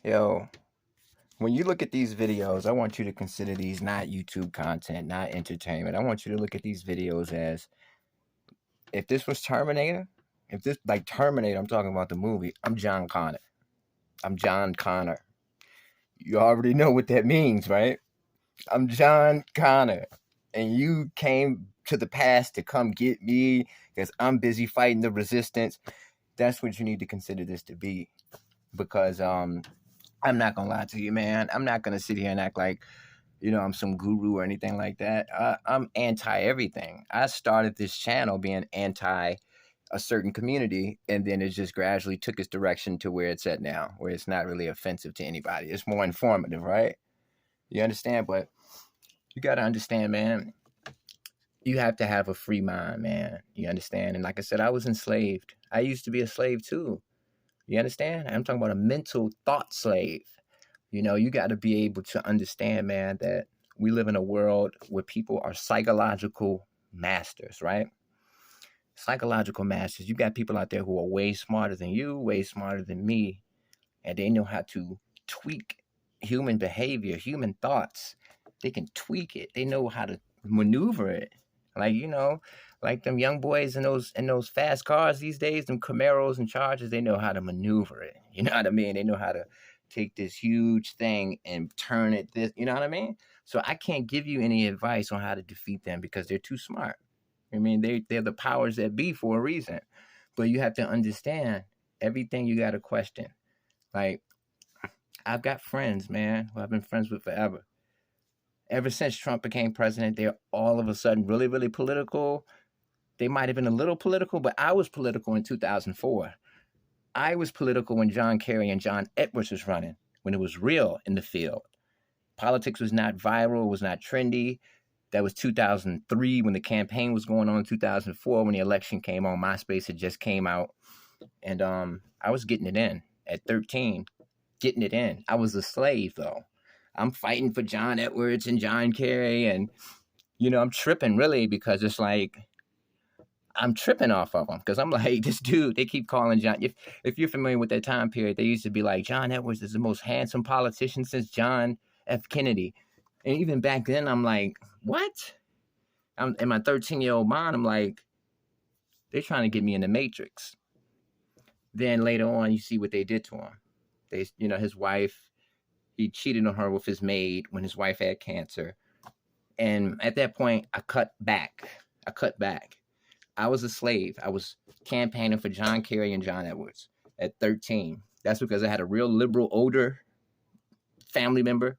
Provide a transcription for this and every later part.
Yo, when you look at these videos, I want you to consider these not YouTube content, not entertainment. I want you to look at these videos as if this was Terminator, if this like Terminator, I'm talking about the movie. I'm John Connor. I'm John Connor. You already know what that means, right? I'm John Connor. And you came to the past to come get me because I'm busy fighting the resistance. That's what you need to consider this to be. Because I'm not gonna lie to you, man. I'm not gonna sit here and act like I'm some guru or anything like that. I'm anti everything. I started this channel being anti a certain community, and then it just gradually took its direction to where it's at now, where it's not really offensive to anybody. It's more informative, right? You understand? But you got to understand, man. You have to have a free mind, man. You understand? And like I said, I was enslaved. I used to be a slave too. You understand? I'm talking about a mental thought slave. You got to be able to understand, man, that we live in a world where people are psychological masters, right? Psychological masters. You got people out there who are way smarter than you, way smarter than me, and they know how to tweak human behavior, human thoughts. They can tweak it. They know how to maneuver it. Like them young boys in those fast cars these days, them Camaros and Chargers, they know how to maneuver it. You know what I mean? They know how to take this huge thing and turn it this, you know what I mean? So I can't give you any advice on how to defeat them because they're too smart. I mean, they're the powers that be for a reason. But you have to understand everything you got to question. Like, I've got friends, man, who I've been friends with forever. Ever since Trump became president, they're all of a sudden really, really political. They might have been a little political, but I was political in 2004. I was political when John Kerry and John Edwards was running, when it was real in the field. Politics was not viral, was not trendy. That was 2003 when the campaign was going on. 2004 when the election came on. MySpace had just came out, and I was getting it in at 13, getting it in. I was a slave though. I'm fighting for John Edwards and John Kerry, and I'm tripping really because it's like I'm tripping off of them because I'm like, this dude, they keep calling John. If you're familiar with that time period, they used to be like, John Edwards is the most handsome politician since John F. Kennedy. And even back then, I'm like, what? In my 13-year-old mind, I'm like, they're trying to get me in the Matrix. Then later on, you see what they did to him. His wife, he cheated on her with his maid when his wife had cancer. And at that point, I cut back. I was a slave. I was campaigning for John Kerry and John Edwards at 13. That's because I had a real liberal older family member,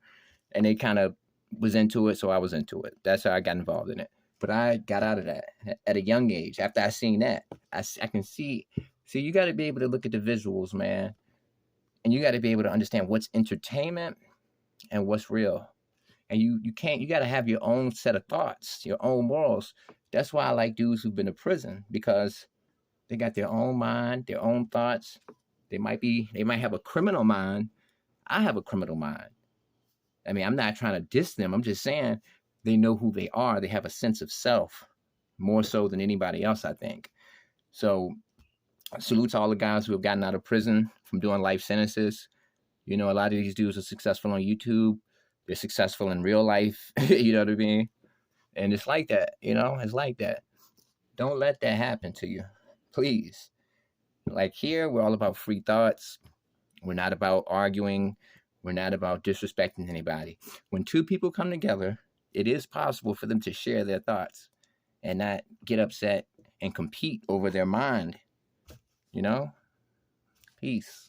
and they kind of was into it, so I was into it. That's how I got involved in it. But I got out of that at a young age. After I seen that, I can see. See, you got to be able to look at the visuals, man, and you got to be able to understand what's entertainment and what's real. And you can't. You got to have your own set of thoughts, your own morals. That's why I like dudes who've been to prison because they got their own mind, their own thoughts. They might have a criminal mind. I have a criminal mind. I mean, I'm not trying to diss them. I'm just saying they know who they are. They have a sense of self more so than anybody else, I think. So salute to all the guys who have gotten out of prison from doing life sentences. A lot of these dudes are successful on YouTube. They're successful in real life. You know what I mean? And it's like that, it's like that. Don't let that happen to you, please. Like here, we're all about free thoughts. We're not about arguing. We're not about disrespecting anybody. When two people come together, it is possible for them to share their thoughts and not get upset and compete over their mind. Peace.